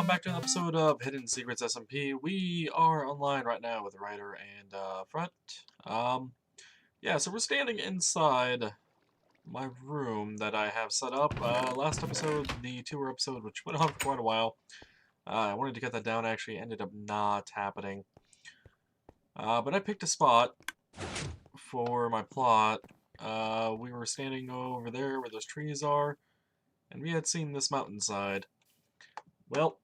welcome back to an episode of Hidden Secrets SMP. We are online right now with Ryder and Fret. Yeah, so we're standing inside my room that I have set up. Last episode, the tour episode, which went on for quite a while. I wanted to get that down, actually ended up not happening. But I picked a spot for my plot. We were standing over there where those trees are, and we had seen this mountainside. Well,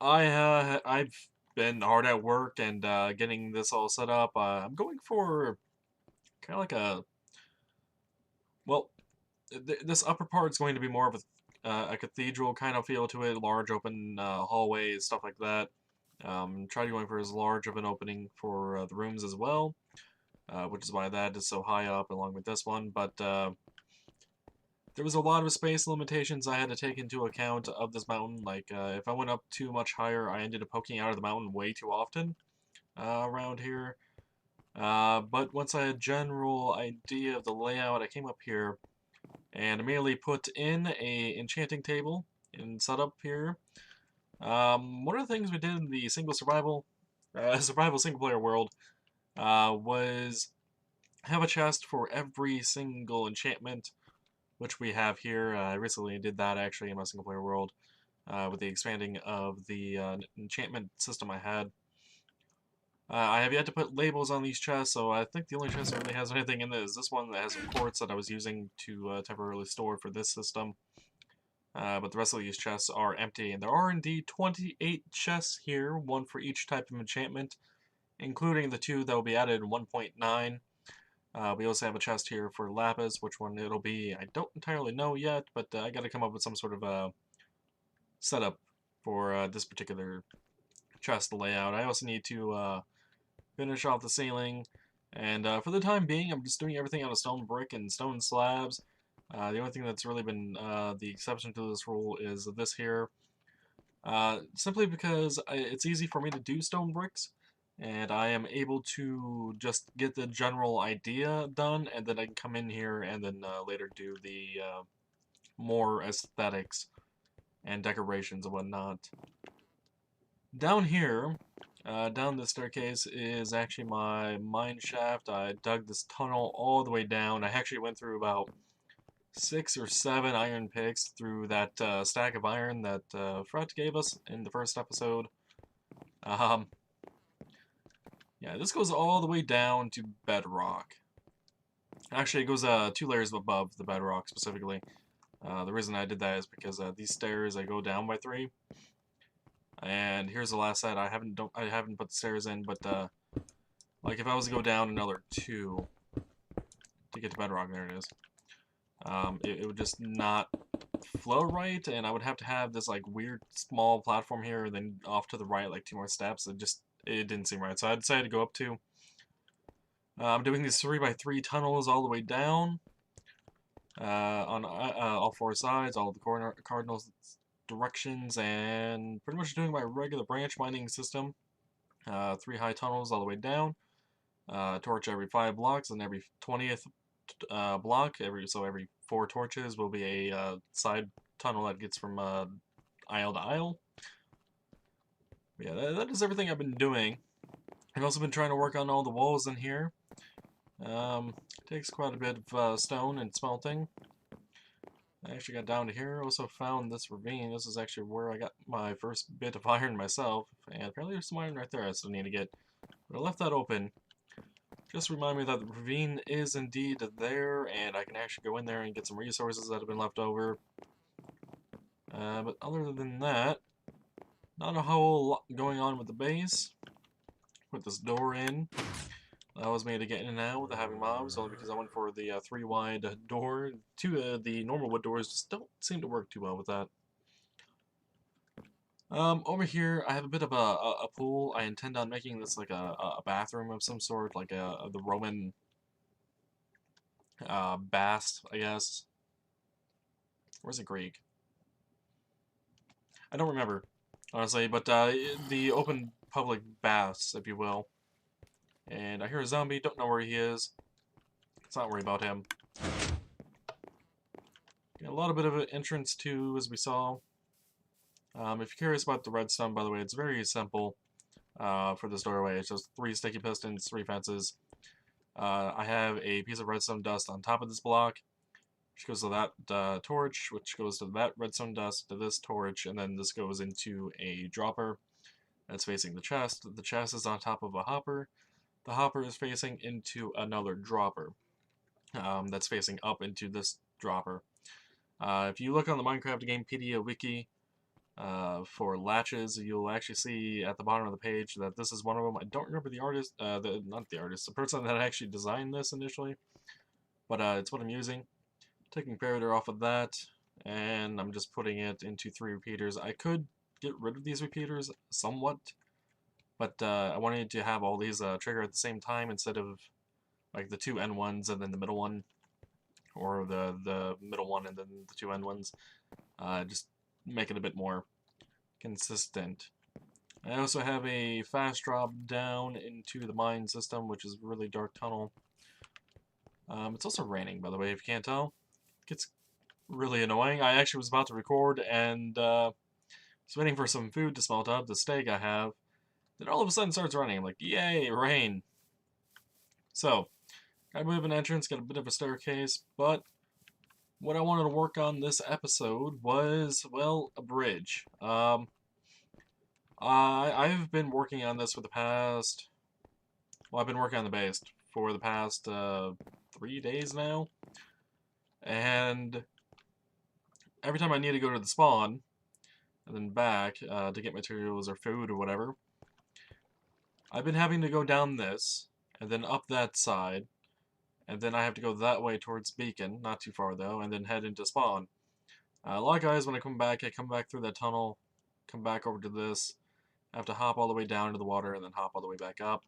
I've been hard at work and getting this all set up. I'm going for kind of like well, this upper part is going to be more of a cathedral kind of feel to it, large open hallways, stuff like that. Try going for as large of an opening for the rooms as well, which is why that is so high up along with this one. But there was a lot of space limitations I had to take into account of this mountain. Like, if I went up too much higher, I ended up poking out of the mountain way too often around here. But once I had a general idea of the layout, I came up here and immediately put in a enchanting table and set up here. One of the things we did in the survival single player world was have a chest for every single enchantment, which we have here. I recently did that actually in my single player world with the expanding of the enchantment system I had. I have yet to put labels on these chests, so I think the only chest that really has anything in it is this one that has some quartz that I was using to temporarily store for this system. But the rest of these chests are empty, and there are indeed 28 chests here, one for each type of enchantment, including the two that will be added in 1.9. We also have a chest here for lapis, which one it'll be, I don't entirely know yet, but I gotta come up with some sort of setup for this particular chest layout. I also need to finish off the ceiling, and for the time being, I'm just doing everything out of stone brick and stone slabs. The only thing that's really been the exception to this rule is this here, simply because it's easy for me to do stone bricks, and I am able to just get the general idea done, and then I can come in here and then later do the more aesthetics and decorations and whatnot. Down here, down the staircase is actually my mine shaft. I dug this tunnel all the way down. I actually went through about 6 or 7 iron picks through that stack of iron that Fred gave us in the first episode. Yeah, this goes all the way down to bedrock. Actually, it goes 2 layers above the bedrock specifically. The reason I did that is because these stairs I go down by 3. And here's the last set. I haven't put the stairs in, but like if I was to go down another 2 to get to bedrock, there it is. It would just not flow right, and I would have to have this like weird small platform here, and then off to the right like 2 more steps. It didn't seem right, so I decided to go up 2. I'm doing these 3x3 tunnels all the way down on all 4 sides, all the cardinal directions, and pretty much doing my regular branch mining system. 3 high tunnels all the way down. Torch every 5 blocks, and every 20th block, every 4 torches will be a side tunnel that gets from aisle to aisle. But yeah, that is everything I've been doing. I've also been trying to work on all the walls in here. Takes quite a bit of stone and smelting. I actually got down to here, also found this ravine. This is actually where I got my first bit of iron myself, and apparently there's some iron right there I still need to get. But I left that open. Just remind me that the ravine is indeed there, and I can actually go in there and get some resources that have been left over. But other than that, not a whole lot going on with the base. Put this door in. That was made to get in and out without having mobs, only because I went for the 3-wide door. The normal wood doors just don't seem to work too well with that. Over here, I have a bit of a pool. I intend on making this like a bathroom of some sort, like the Roman bath, I guess. Where's the Greek? I don't remember, honestly, but the open public baths, if you will. And I hear a zombie, don't know where he is. Let's not worry about him. Got a lot of bit of an entrance too, as we saw. If you're curious about the redstone, by the way, it's very simple for this doorway. It's just 3 sticky pistons, 3 fences. I have a piece of redstone dust on top of this block, which goes to that torch, which goes to that redstone dust, to this torch, and then this goes into a dropper that's facing the chest. The chest is on top of a hopper. The hopper is facing into another dropper that's facing up into this dropper. If you look on the Minecraft Gamepedia wiki for latches, you'll actually see at the bottom of the page that this is one of them. I don't remember the artist, not the artist, the person that actually designed this initially, but it's what I'm using. Taking parameter off of that, and I'm just putting it into 3 repeaters. I could get rid of these repeaters somewhat, but I wanted to have all these trigger at the same time instead of like the 2 end ones and then the middle one, or the middle one and then the 2 end ones. Just make it a bit more consistent. I also have a fast drop down into the mine system, which is a really dark tunnel. It's also raining, by the way, if you can't tell. It gets really annoying. I actually was about to record and was waiting for some food to smelt up, the steak I have. Then all of a sudden starts raining. I'm like, yay, rain. So, got a bit of an entrance, got a bit of a staircase, but what I wanted to work on this episode was, well, a bridge. I've been working on this for the past... Well, I've been working on the base for the past 3 days now. And every time I need to go to the spawn, and then back to get materials or food or whatever, I've been having to go down this, and then up that side, and then I have to go that way towards Beacon, not too far though, and then head into spawn. A lot of guys, when I come back through that tunnel, come back over to this, I have to hop all the way down to the water and then hop all the way back up.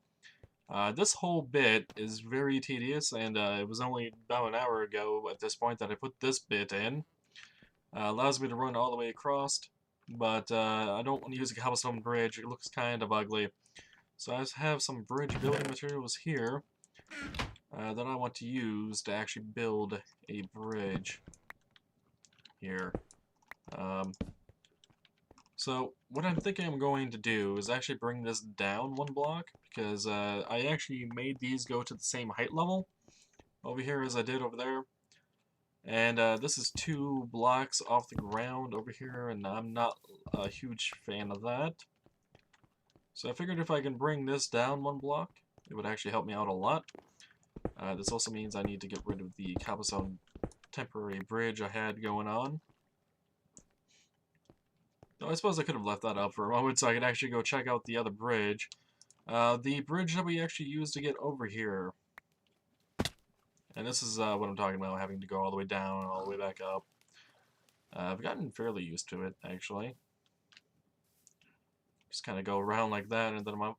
This whole bit is very tedious, and it was only about an hour ago at this point that I put this bit in. Allows me to run all the way across, but I don't want to use a cobblestone bridge. It looks kind of ugly. So I have some bridge building materials here that I want to use to actually build a bridge here. So what I'm thinking I'm going to do is actually bring this down 1 block, because I actually made these go to the same height level over here as I did over there. And this is 2 blocks off the ground over here, and I'm not a huge fan of that. So I figured if I can bring this down 1 block, it would actually help me out a lot. This also means I need to get rid of the cobblestone temporary bridge I had going on. Though I suppose I could have left that up for a moment so I could actually go check out the other bridge. The bridge that we actually used to get over here. And this is what I'm talking about, having to go all the way down and all the way back up. I've gotten fairly used to it, actually. Just kind of go around like that and then I'm up.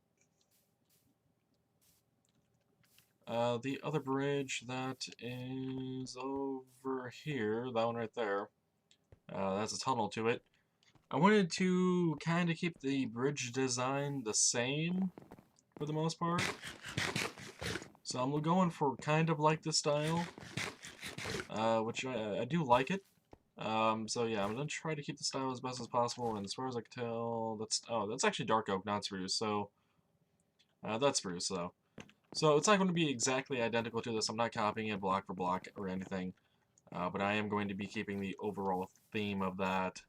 The other bridge that is over here, that one right there, that's a tunnel to it. I wanted to kind of keep the bridge design the same for the most part. So I'm going for kind of like this style, which I do like it. So yeah, I'm gonna try to keep the style as best as possible. And as far as I can tell, that's actually dark oak, not spruce. So that's spruce though. So it's not going to be exactly identical to this. I'm not copying it block for block or anything, but I am going to be keeping the overall theme of that.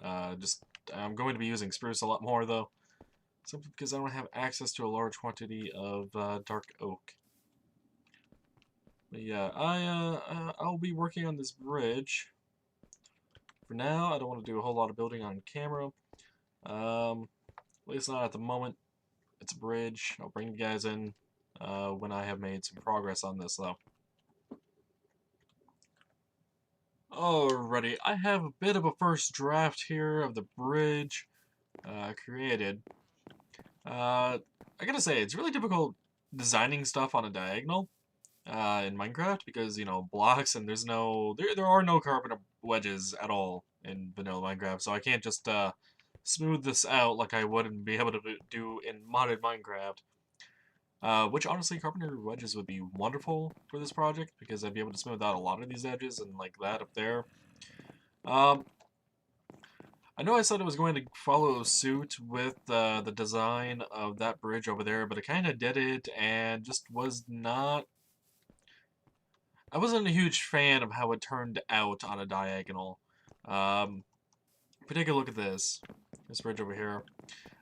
I'm going to be using spruce a lot more though, simply because I don't have access to a large quantity of dark oak. But yeah, I'll be working on this bridge. For now, I don't want to do a whole lot of building on camera. At least not at the moment. It's a bridge. I'll bring you guys in when I have made some progress on this, though. Alrighty, I have a bit of a first draft here of the bridge created. I gotta say, it's really difficult designing stuff on a diagonal in Minecraft because, you know, blocks and there are no carpenter wedges at all in vanilla Minecraft, so I can't just smooth this out like I would and be able to do in modded Minecraft. Which honestly, carpenter wedges would be wonderful for this project because I'd be able to smooth out a lot of these edges and like that up there. I know I said I was going to follow suit with the design of that bridge over there, but I kind of did it and just was not. I wasn't a huge fan of how it turned out on a diagonal. If we take a look at this bridge over here,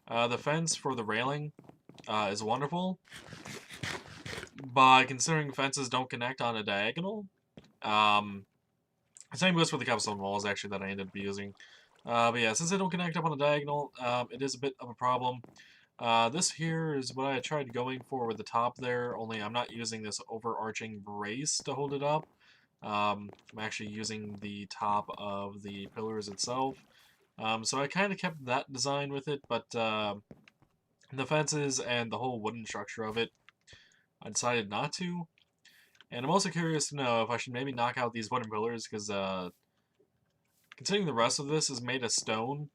the fence for the railing is wonderful, but considering fences don't connect on a diagonal, um, same goes for the cobblestone walls actually that I ended up using. But yeah, since they don't connect up on a diagonal, it is a bit of a problem. This here is what I tried going for with the top there, only I'm not using this overarching brace to hold it up. I'm actually using the top of the pillars itself. So I kind of kept that design with it, but the fences and the whole wooden structure of it, I decided not to. And I'm also curious to know if I should maybe knock out these wooden pillars, because considering the rest of this is made of stone.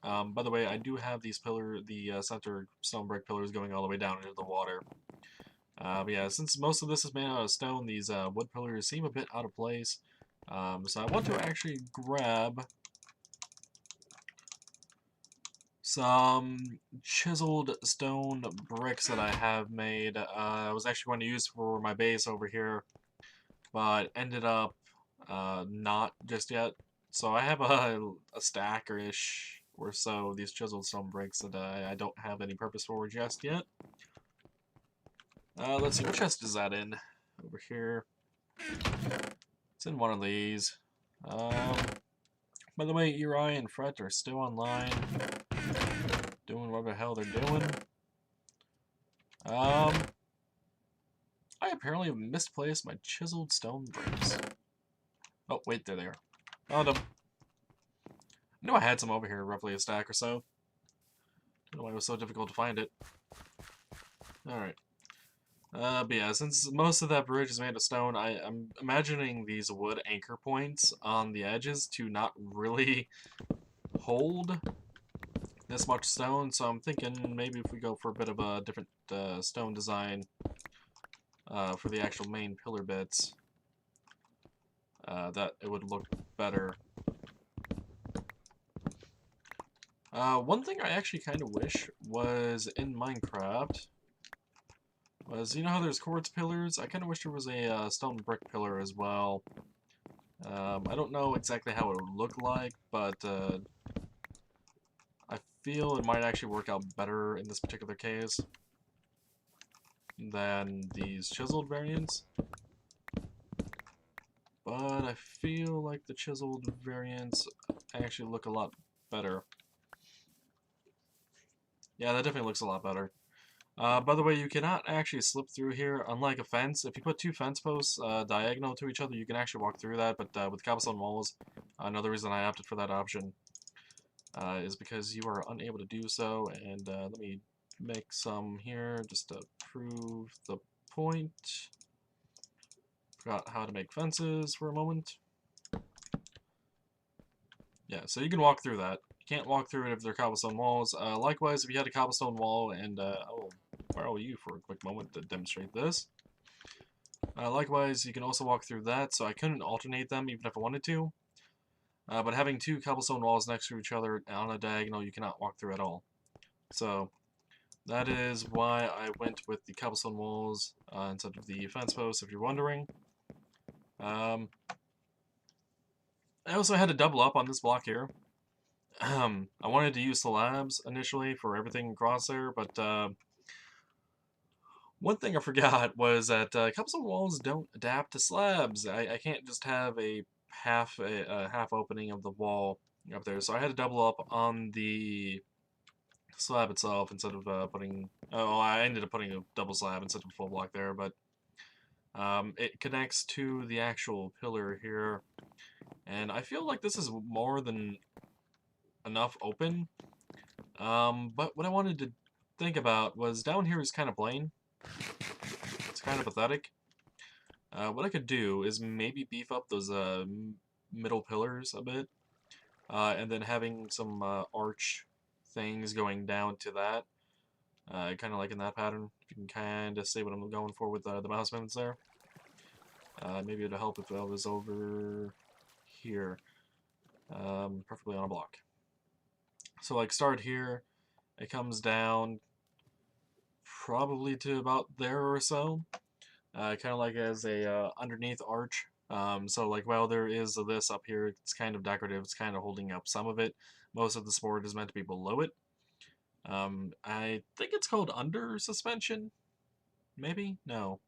By the way, I do have the center stone brick pillars going all the way down into the water. But yeah, since most of this is made out of stone, these wood pillars seem a bit out of place. So I want to actually grab some chiseled stone bricks that I have made. I was actually going to use for my base over here, but ended up not just yet. So I have a stack-ish or so of these chiseled stone bricks that I don't have any purpose for just yet. Let's see, what chest is that in? Over here. It's in one of these. By the way, Eri and Fret are still online, doing what the hell they're doing. I apparently have misplaced my chiseled stone bricks. Oh, wait, there they are. Found them. I knew I had some over here, roughly a stack or so. Don't know why it was so difficult to find it. Alright. But yeah, since most of that bridge is made of stone, I'm imagining these wood anchor points on the edges to not really hold this much stone, so I'm thinking maybe if we go for a bit of a different stone design for the actual main pillar bits, that it would look better. One thing I actually kind of wish was in Minecraft was, you know how there's quartz pillars? I kind of wish there was a stone brick pillar as well. I don't know exactly how it would look like, but I feel it might actually work out better in this particular case than these chiseled variants. But I feel like the chiseled variants actually look a lot better. Yeah, that definitely looks a lot better. By the way, you cannot actually slip through here, unlike a fence. If you put two fence posts diagonal to each other, you can actually walk through that, but with cobblestone walls, another reason I opted for that option is because you are unable to do so, and let me make some here just to prove the point. Forgot how to make fences for a moment. Yeah, so you can walk through that. You can't walk through it if they're cobblestone walls. Likewise, if you had a cobblestone wall, and I will borrow you for a quick moment to demonstrate this. Likewise, you can also walk through that, so I couldn't alternate them even if I wanted to. But having two cobblestone walls next to each other on a diagonal, you cannot walk through at all. So that is why I went with the cobblestone walls instead of the fence posts, if you're wondering. I also had to double up on this block here. I wanted to use slabs initially for everything across there, but one thing I forgot was that cobblestone walls don't adapt to slabs. I can't just have a half opening of the wall up there, so I had to double up on the slab itself instead of putting. Oh, I ended up putting a double slab instead of a full block there, but it connects to the actual pillar here, and I feel like this is more than enough open. But what I wanted to think about was down here is kind of plain. It's kind of pathetic. What I could do is maybe beef up those middle pillars a bit, and then having some arch things going down to that, kind of like in that pattern. If you can kind of see what I'm going for with the mouse movements there. Maybe it'll help if I was over here, preferably on a block. So like start here, it comes down probably to about there or so. Kind of like as a underneath arch. So like while there is this up here, it's kind of decorative. It's kind of holding up some of it. Most of the support is meant to be below it. I think it's called under suspension. Maybe? No.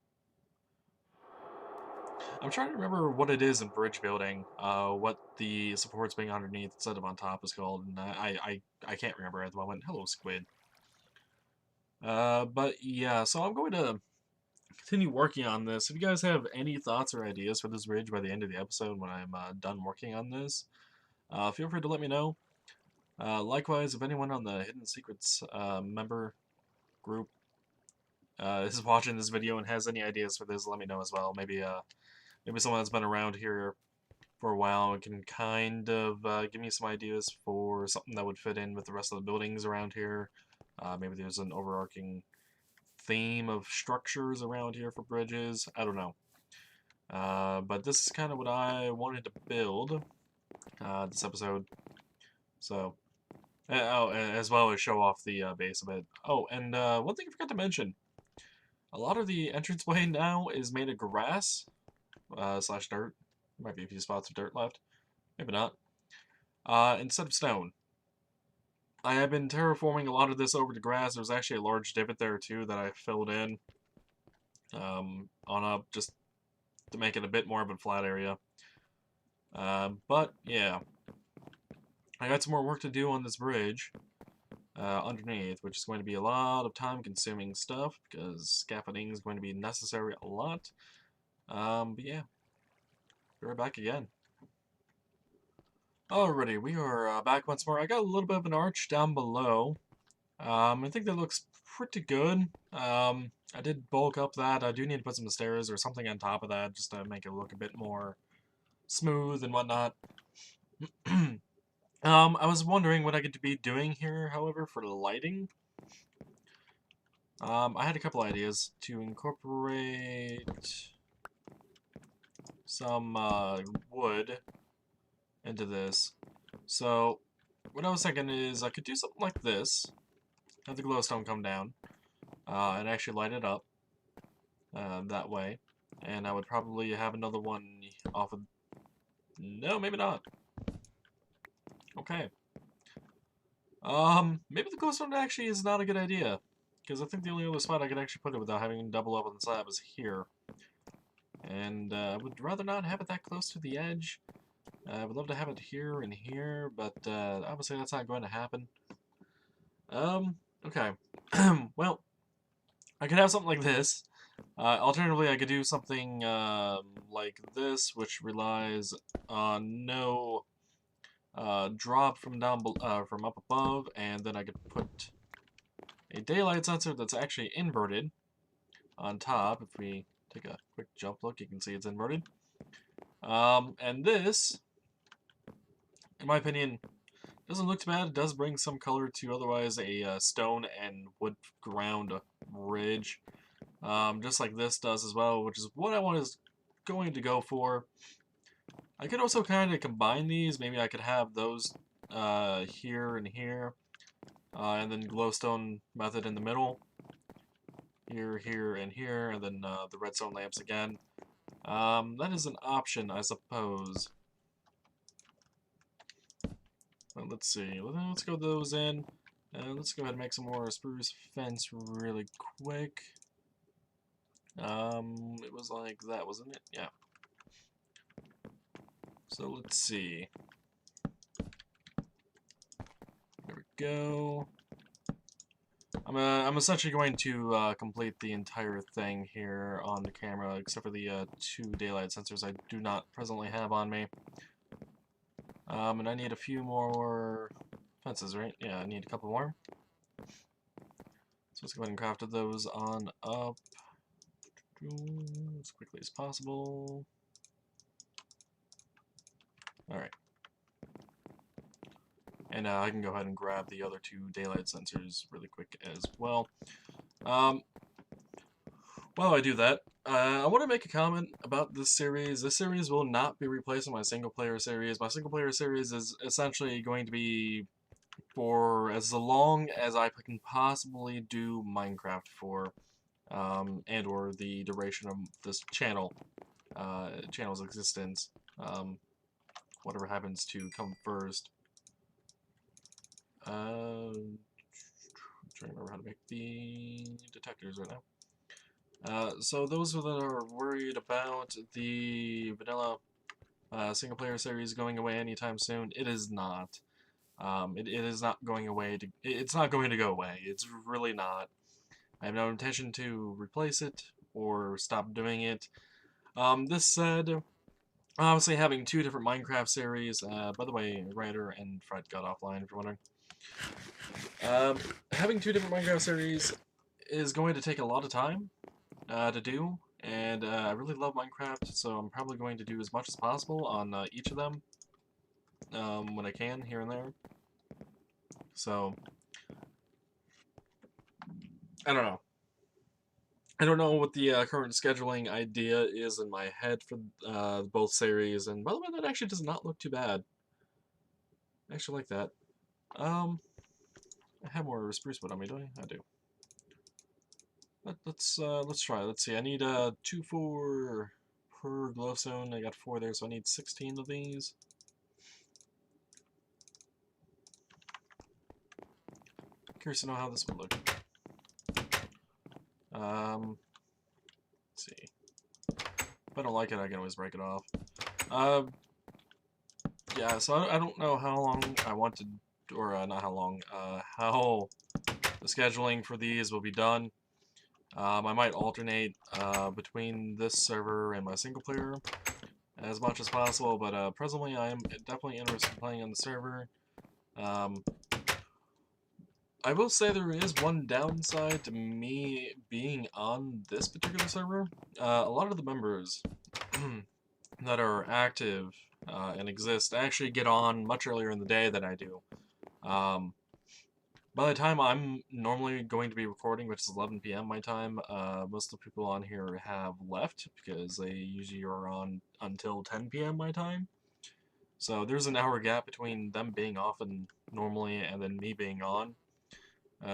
I'm trying to remember what it is in bridge building. What the supports being underneath instead of on top is called, and I can't remember at the moment. Hello, Squid. But yeah, so I'm going to continue working on this. If you guys have any thoughts or ideas for this bridge by the end of the episode when I'm done working on this, feel free to let me know. Likewise, if anyone on the Hidden Secrets member group is watching this video and has any ideas for this, let me know as well. Maybe someone that's been around here for a while and can kind of give me some ideas for something that would fit in with the rest of the buildings around here. Maybe there's an overarching theme of structures around here for bridges. I don't know. But this is kind of what I wanted to build this episode. So, oh, as well as show off the base a bit. Oh, and one thing I forgot to mention. A lot of the entranceway now is made of grass slash dirt. There might be a few spots of dirt left. Maybe not. Instead of stone. I have been terraforming a lot of this over to grass. There's actually a large divot there too that I filled in on up just to make it a bit more of a flat area. But yeah, I got some more work to do on this bridge underneath, which is going to be a lot of time-consuming stuff because scaffolding is going to be necessary a lot. But yeah, be right back again. Alrighty, we are back once more. I got a little bit of an arch down below. I think that looks pretty good. I did bulk up that. I do need to put some stairs or something on top of that just to make it look a bit more smooth and whatnot. I was wondering what I could be doing here, however, for lighting. I had a couple ideas to incorporate some wood into this. So, what I was thinking is I could do something like this. Have the glowstone come down and actually light it up that way. And I would probably have another one off of... No, maybe not. Okay. Maybe the glowstone actually is not a good idea. Because I think the only other spot I could actually put it without having to double up on the slab is here. And I would rather not have it that close to the edge. I would love to have it here and here, but obviously that's not going to happen. Okay. Well, I could have something like this. Alternatively, I could do something like this, which relies on no drop from from up above, and then I could put a daylight sensor that's actually inverted on top. If we take a quick jump look, you can see it's inverted. And this, in my opinion, doesn't look too bad. It does bring some color to otherwise a stone and wood ground ridge. Just like this does as well, which is what I was going to go for. I could also kind of combine these. Maybe I could have those here and here, and then glowstone method in the middle. Here, here, and here, and then the redstone lamps again. That is an option, I suppose. Well, let's see. Let's go those in. Let's go ahead and make some more spruce fence really quick. It was like that, wasn't it? Yeah. So let's see. There we go. I'm essentially going to complete the entire thing here on the camera, except for the 2 daylight sensors I do not presently have on me. And I need a few more fences, right? Yeah, I need a couple more. So let's go ahead and craft those on up as quickly as possible. Alright. And I can go ahead and grab the other 2 daylight sensors really quick as well. While I do that, I want to make a comment about this series. This series will not be replacing my single-player series. My single-player series is essentially going to be for as long as I can possibly do Minecraft for, and or the duration of this channel's existence. Whatever happens to come first. I'm trying to remember how to make the detectors right now. So those that are worried about the vanilla single player series going away anytime soon, it is not. It is not going away. It's not going to go away. It's really not. I have no intention to replace it or stop doing it. This said, obviously having two different Minecraft series. By the way, Ryder and Fred got offline if you're wondering. Having two different Minecraft series is going to take a lot of time to do, and I really love Minecraft, so I'm probably going to do as much as possible on each of them when I can, here and there. So, I don't know. I don't know what the current scheduling idea is in my head for both series, and by the way, that actually does not look too bad. I actually like that. I have more spruce wood on me, don't I? I do. Let's try. Let's see. I need 2 4 per glowstone. I got 4 there, so I need 16 of these. Curious to know how this would look. Let's see. If I don't like it, I can always break it off. Yeah. So I don't know how long I want to, or not how long. How the scheduling for these will be done. I might alternate between this server and my single player as much as possible, but presently I am definitely interested in playing on the server. I will say there is one downside to me being on this particular server. A lot of the members that are active and exist actually get on much earlier in the day than I do. By the time I'm normally going to be recording, which is 11 p.m. my time, most of the people on here have left because they usually are on until 10 p.m. my time. So there's an hour gap between them being off and normally and then me being on.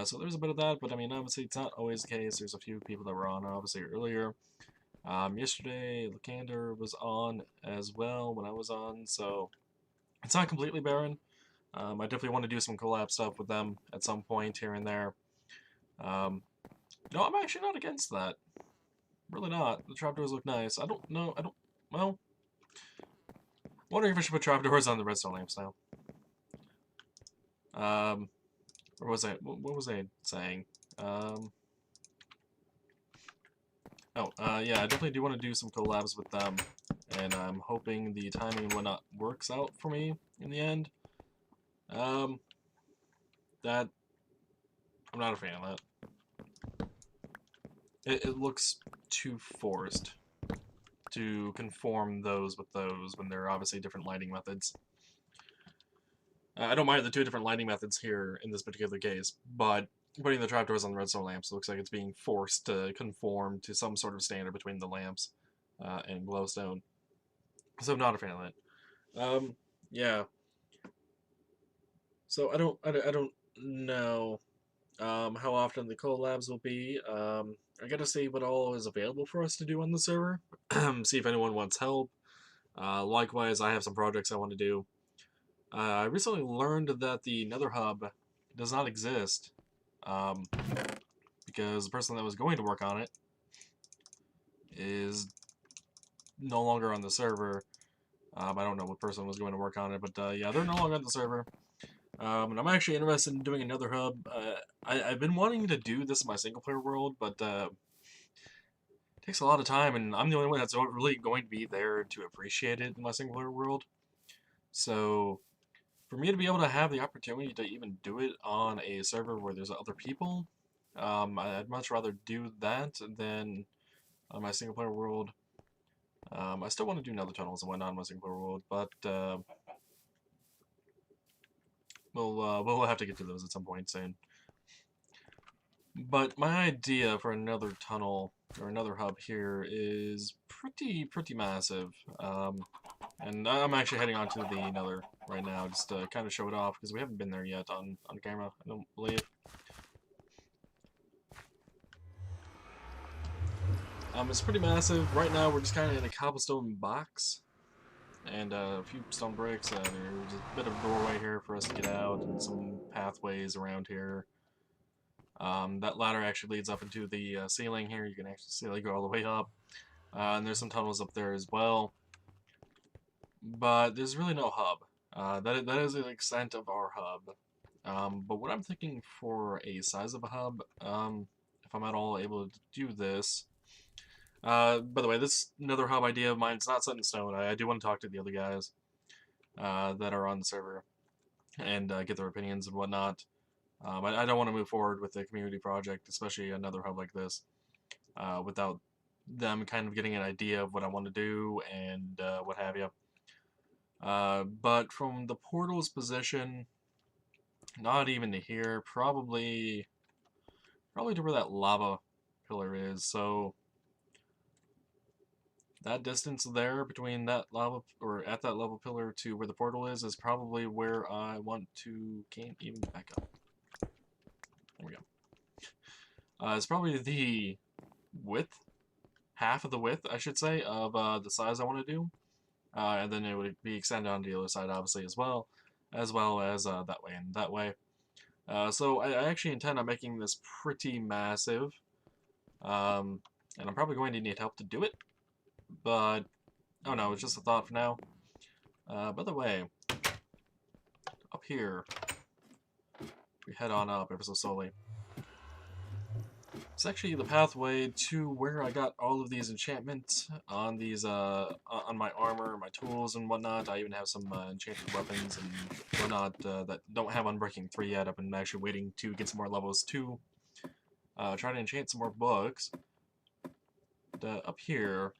So there's a bit of that, but I mean, obviously it's not always the case. There's a few people that were on obviously earlier. Yesterday, Lycander was on as well when I was on, so it's not completely barren. I definitely want to do some collab stuff with them at some point here and there. No, I'm actually not against that. Really not. The trapdoors look nice. I don't know. Well, I'm wondering if I should put trapdoors on the redstone lamps now. Or was I? What was I saying? Yeah, I definitely do want to do some collabs with them, and I'm hoping the timing and whatnot works out for me in the end. That I'm not a fan of that. It looks too forced to conform those with those when they're obviously different lighting methods. I don't mind the two different lighting methods here in this particular case, but putting the trapdoors on the redstone lamps looks like it's being forced to conform to some sort of standard between the lamps and glowstone. So I'm not a fan of that. Yeah. So I don't know how often the collabs will be. I gotta see what all is available for us to do on the server. See if anyone wants help. Likewise, I have some projects I want to do. I recently learned that the Nether Hub does not exist um, because the person that was going to work on it is no longer on the server. I don't know what person was going to work on it, but yeah, they're no longer on the server. And I'm actually interested in doing another hub. I've been wanting to do this in my single player world, but it takes a lot of time, and I'm the only one that's really going to be there to appreciate it in my single player world. So for me to be able to have the opportunity to even do it on a server where there's other people, I'd much rather do that than on my single player world. I still want to do nether tunnels and whatnot in my single player world, but we'll have to get to those at some point soon. But my idea for another tunnel or another hub here is pretty massive. And I'm actually heading on to the Nether right now, just to kind of show it off, because we haven't been there yet on camera, I don't believe. It's pretty massive. Right now, we're just kind of in a cobblestone box, and a few stone bricks. There's a bit of a doorway here for us to get out, and some pathways around here. That ladder actually leads up into the ceiling here. You can actually see it go all the way up. And there's some tunnels up there as well. But there's really no hub. That is the extent of our hub. But what I'm thinking for a size of a hub, if I'm at all able to do this. By the way, this another hub idea of mine. It's not set in stone. I do want to talk to the other guys that are on the server and get their opinions and whatnot. I don't want to move forward with a community project, especially another hub like this, without them kind of getting an idea of what I want to do and what have you. But from the portal's position, not even to here, probably to where that lava pillar is. So that distance there between that lava, or at that lava pillar to where the portal is probably where I want to, can't even back up. There we go. It's probably the width, half of the width, I should say, of the size I want to do. And then it would be extended on the other side, obviously, as well as that way and that way. So I actually intend on making this pretty massive, and I'm probably going to need help to do it, but, oh no, it's just a thought for now. By the way, up here, we head on up ever so slowly. It's actually the pathway to where I got all of these enchantments on these on my armor, my tools, and whatnot. I even have some enchanted weapons and whatnot that don't have Unbreaking 3 yet. I've been actually waiting to get some more levels to try to enchant some more books. Up here,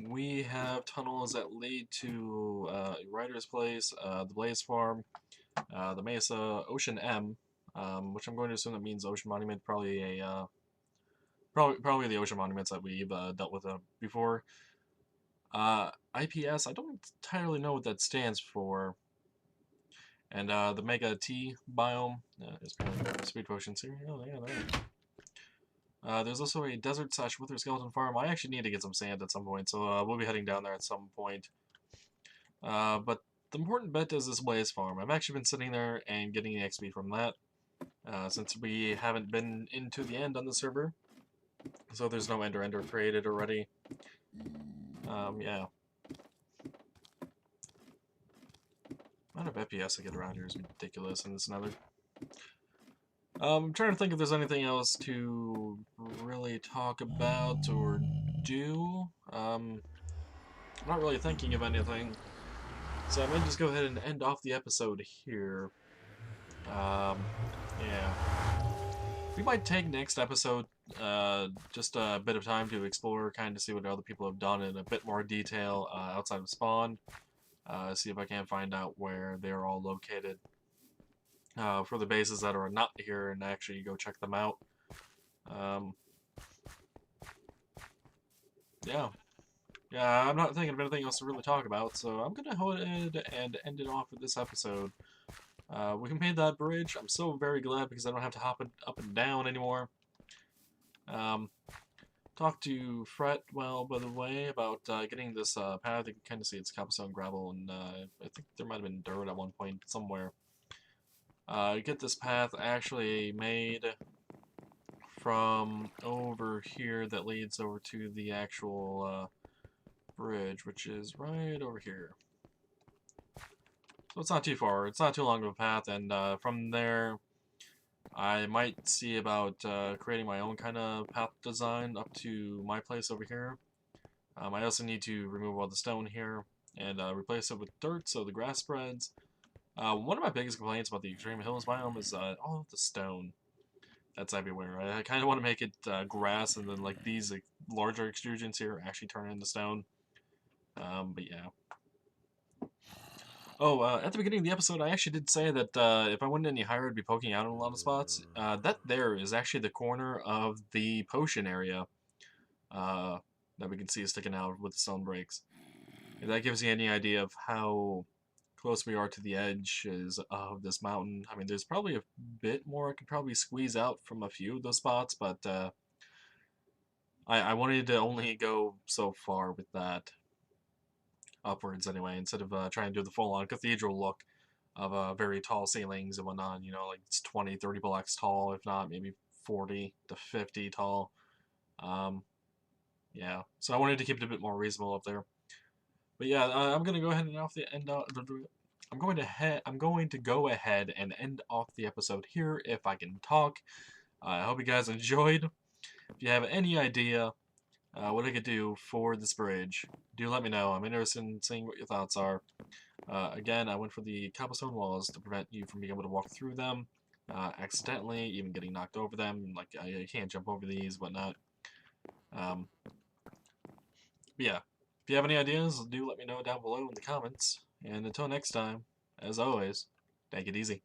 we have tunnels that lead to Ryder's Place, the Blaze Farm, the Mesa, Ocean M, which I'm going to assume that means Ocean Monument, probably a probably the Ocean Monuments that we've dealt with before. IPS, I don't entirely know what that stands for. And the Mega T biome is apparently speed potions here. Oh, yeah, there. There's also a desert / wither skeleton farm. I actually need to get some sand at some point, so we'll be heading down there at some point. But the important bit is this Blaze farm. I've actually been sitting there and getting the XP from that, since we haven't been into the end on the server. So there's no Ender created already. Yeah. The amount of FPS I get around here is ridiculous, and it's another. I'm trying to think if there's anything else to really talk about or do. I'm not really thinking of anything. So I might just go ahead and end off the episode here. Yeah. We might take next episode just a bit of time to explore, kind of see what other people have done in a bit more detail outside of spawn. See if I can find out where they're all located for the bases that are not here, and actually go check them out. Yeah. Yeah, I'm not thinking of anything else to really talk about, so I'm going to go ahead and end it off with this episode. We completed that bridge. I'm so very glad because I don't have to hop up and down anymore. Talked to Fretwell, by the way, about getting this path. You can kind of see it's cobblestone gravel, and I think there might have been dirt at one point somewhere. Get this path actually made from over here that leads over to the actual bridge, which is right over here. So it's not too far. It's not too long of a path, and from there, I might see about creating my own kind of path design up to my place over here. I also need to remove all the stone here and replace it with dirt so the grass spreads. One of my biggest complaints about the Extreme Hills biome is all of the stone that's everywhere. I kind of want to make it grass, and then like these larger extrusions here actually turn into stone. But yeah. Oh, at the beginning of the episode, I actually did say that if I went any higher, I'd be poking out in a lot of spots. That there is actually the corner of the potion area that we can see sticking out with the stone breaks. that gives you any idea of how close we are to the edges of this mountain. I mean, there's probably a bit more I could probably squeeze out from a few of those spots, but I wanted to only go so far with that upwards anyway, instead of trying to do the full-on cathedral look of very tall ceilings and whatnot. You know, like it's 20, 30 blocks tall, if not maybe 40 to 50 tall. Um, yeah, so I wanted to keep it a bit more reasonable up there. But yeah, I'm gonna go ahead and off the end. I'm going to go ahead and end off the episode here if I can talk. I hope you guys enjoyed. If you have any idea what I could do for this bridge, do let me know. I'm interested in seeing what your thoughts are. Again, I went for the cobblestone walls to prevent you from being able to walk through them accidentally, even getting knocked over them. Like, I can't jump over these, whatnot. Um, but yeah, if you have any ideas, do let me know down below in the comments. And until next time, as always, take it easy.